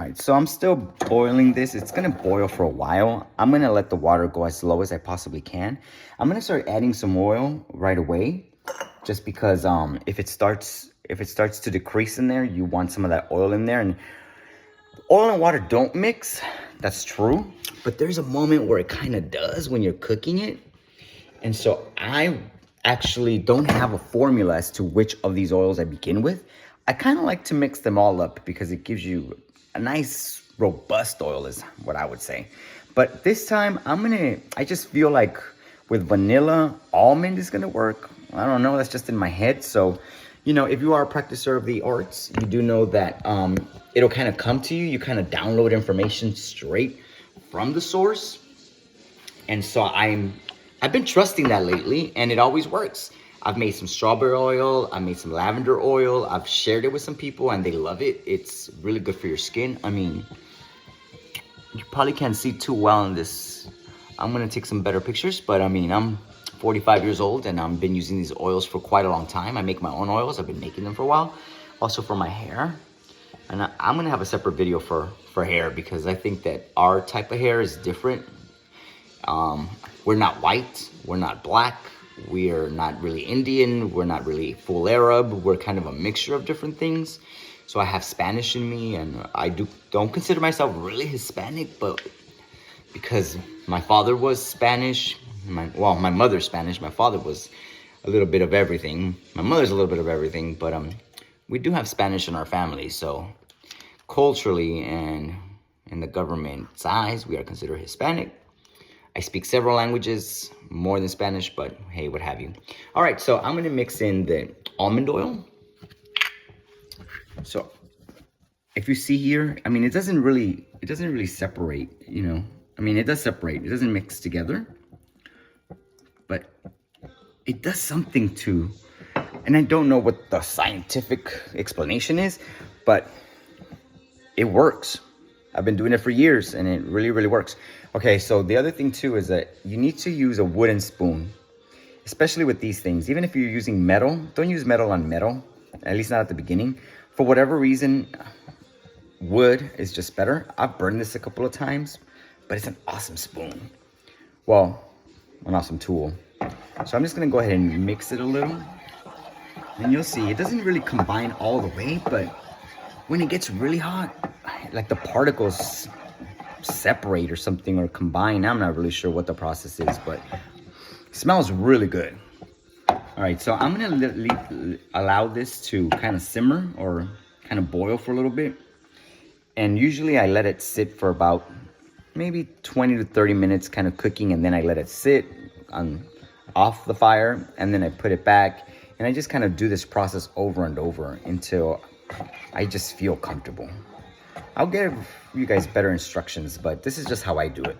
right, so I'm still boiling this. It's gonna boil for a while. I'm gonna let the water go as low as I possibly can. I'm gonna start adding some oil right away, just because if it starts to decrease in there, you want some of that oil in there. And oil and water don't mix, that's true, but there's a moment where it kind of does when you're cooking it. And so I actually don't have a formula as to which of these oils I begin with. I kind of like to mix them all up because it gives you a nice robust oil is what I would say. But this time I just feel like with vanilla, almond is gonna work. I don't know, that's just in my head. So, you know, if you are a practitioner of the arts, you do know that it'll kind of come to you. You kind of download information straight from the source. And so I've been trusting that lately, and it always works. I've made some strawberry oil, I made some lavender oil, I've shared it with some people and they love it. It's really good for your skin. I mean, you probably can't see too well in this. I'm gonna take some better pictures, but I mean, I'm 45 years old and I've been using these oils for quite a long time. I make my own oils, I've been making them for a while. Also for my hair. And I'm gonna have a separate video for hair because I think that our type of hair is different. We're not white, we're not black, we're not really Indian, we're not really full Arab, we're kind of a mixture of different things. So I have Spanish in me, and I don't consider myself really Hispanic, but because my father was Spanish, my mother's Spanish, my father was a little bit of everything. My mother's a little bit of everything, but we do have Spanish in our family, so culturally and in the government's eyes, we are considered Hispanic. I speak several languages, more than Spanish, but hey, what have you. All right, so I'm gonna mix in the almond oil. So if you see here, I mean, it doesn't really separate, you know. I mean, it does separate, it doesn't mix together, but it does something too. And I don't know what the scientific explanation is, but it works. I've been doing it for years and it really, really works. Okay, so the other thing too is that you need to use a wooden spoon, especially with these things. Even if you're using metal, don't use metal on metal, at least not at the beginning. For whatever reason, wood is just better. I've burned this a couple of times, but it's an awesome spoon. Well, an awesome tool. So I'm just gonna go ahead and mix it a little. And you'll see, it doesn't really combine all the way, but when it gets really hot, like the particles separate or something or combine. I'm not really sure what the process is, but it smells really good. All right, so I'm gonna allow this to kind of simmer or kind of boil for a little bit. And usually I let it sit for about maybe 20 to 30 minutes kind of cooking, and then I let it sit off the fire, and then I put it back. And I just kind of do this process over and over until I just feel comfortable. I'll give you guys better instructions, but this is just how I do it.